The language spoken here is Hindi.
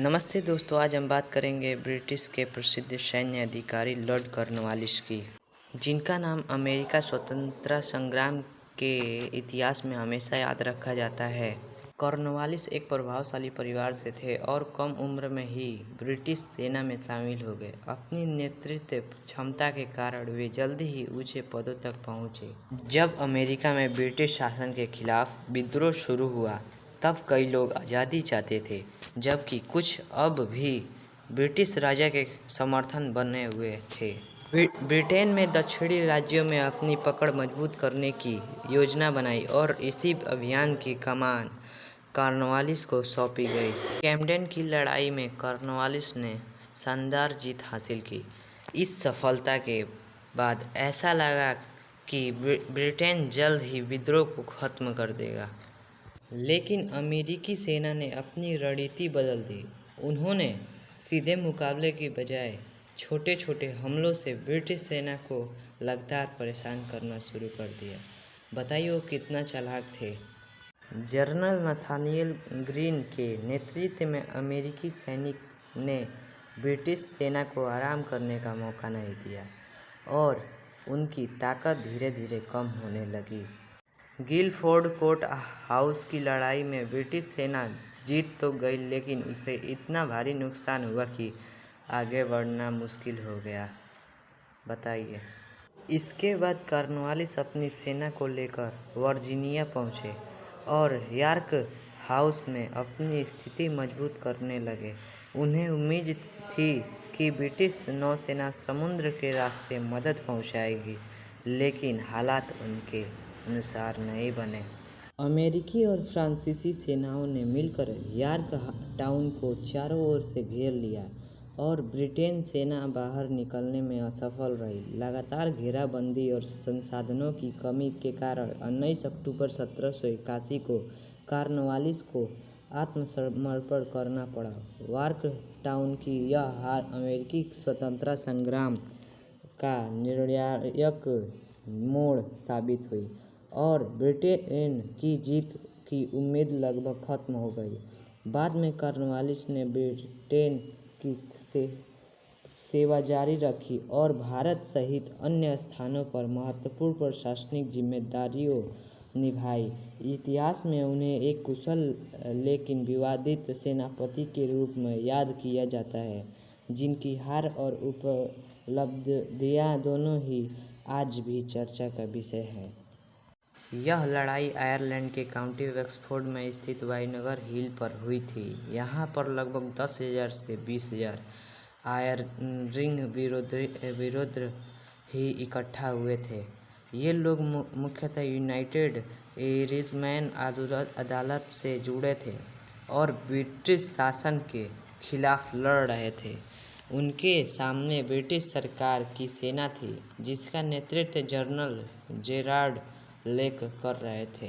नमस्ते दोस्तों, आज हम बात करेंगे ब्रिटिश के प्रसिद्ध सैन्य अधिकारी लॉर्ड कॉर्नवालिस की, जिनका नाम अमेरिका स्वतंत्रता संग्राम के इतिहास में हमेशा याद रखा जाता है। कॉर्नवालिस एक प्रभावशाली परिवार से थे और कम उम्र में ही ब्रिटिश सेना में शामिल हो गए। अपनी नेतृत्व क्षमता के कारण वे जल्दी ही ऊंचे पदों तक पहुंचे। जब अमेरिका में ब्रिटिश शासन के खिलाफ विद्रोह शुरू हुआ, तब कई लोग आज़ादी चाहते थे, जबकि कुछ अब भी ब्रिटिश राजा के समर्थन बने हुए थे। ब्रिटेन में दक्षिणी राज्यों में अपनी पकड़ मजबूत करने की योजना बनाई और इसी अभियान की कमान कॉर्नवालिस को सौंपी गई। कैमडेन की लड़ाई में कॉर्नवालिस ने शानदार जीत हासिल की। इस सफलता के बाद ऐसा लगा कि ब्रिटेन जल्द ही विद्रोह को खत्म कर देगा। लेकिन अमेरिकी सेना ने अपनी रणनीति बदल दी। उन्होंने सीधे मुकाबले की बजाय छोटे छोटे हमलों से ब्रिटिश सेना को लगातार परेशान करना शुरू कर दिया। बताइए वो कितना चालाक थे। जनरल नथानिएल ग्रीन के नेतृत्व में अमेरिकी सैनिक ने ब्रिटिश सेना को आराम करने का मौका नहीं दिया और उनकी ताकत धीरे धीरे कम होने लगी। गिलफोर्ड कोर्ट हाउस की लड़ाई में ब्रिटिश सेना जीत तो गई, लेकिन उसे इतना भारी नुकसान हुआ कि आगे बढ़ना मुश्किल हो गया। बताइए। इसके बाद कॉर्नवालिस अपनी सेना को लेकर वर्जीनिया पहुंचे और यॉर्क हाउस में अपनी स्थिति मजबूत करने लगे। उन्हें उम्मीद थी कि ब्रिटिश नौसेना समुद्र के रास्ते मदद पहुंचाएगी, लेकिन हालात उनके अनुसार नहीं बने। अमेरिकी और फ्रांसीसी सेनाओं ने मिलकर यॉर्क टाउन को चारों ओर से घेर लिया और ब्रिटेन सेना बाहर निकलने में असफल रही। लगातार घेराबंदी और संसाधनों की कमी के कारण 19 अक्टूबर 1781 को कॉर्नवालिस को आत्मसमर्पण करना पड़ा। यॉर्क टाउन की यह हार अमेरिकी स्वतंत्रता संग्राम का निर्णायक मोड़ साबित हुई और ब्रिटेन की जीत की उम्मीद लगभग खत्म हो गई। बाद में कॉर्नवालिस ने ब्रिटेन की सेवा जारी रखी और भारत सहित अन्य स्थानों पर महत्वपूर्ण प्रशासनिक जिम्मेदारियों निभाई। इतिहास में उन्हें एक कुशल लेकिन विवादित सेनापति के रूप में याद किया जाता है, जिनकी हार और उपलब्धियां दोनों ही आज भी चर्चा का विषय है। यह लड़ाई आयरलैंड के काउंटी वेक्सफोर्ड में स्थित वाइनगर हिल पर हुई थी। यहाँ पर लगभग 10,000 से 20,000 आयरिंग विरोधी ही इकट्ठा हुए थे। ये लोग मुख्यतः यूनाइटेड इरिशमैन अदालत से जुड़े थे और ब्रिटिश शासन के खिलाफ लड़ रहे थे। उनके सामने ब्रिटिश सरकार की सेना थी, जिसका नेतृत्व जनरल जेराल्ड लेक कर रहे थे।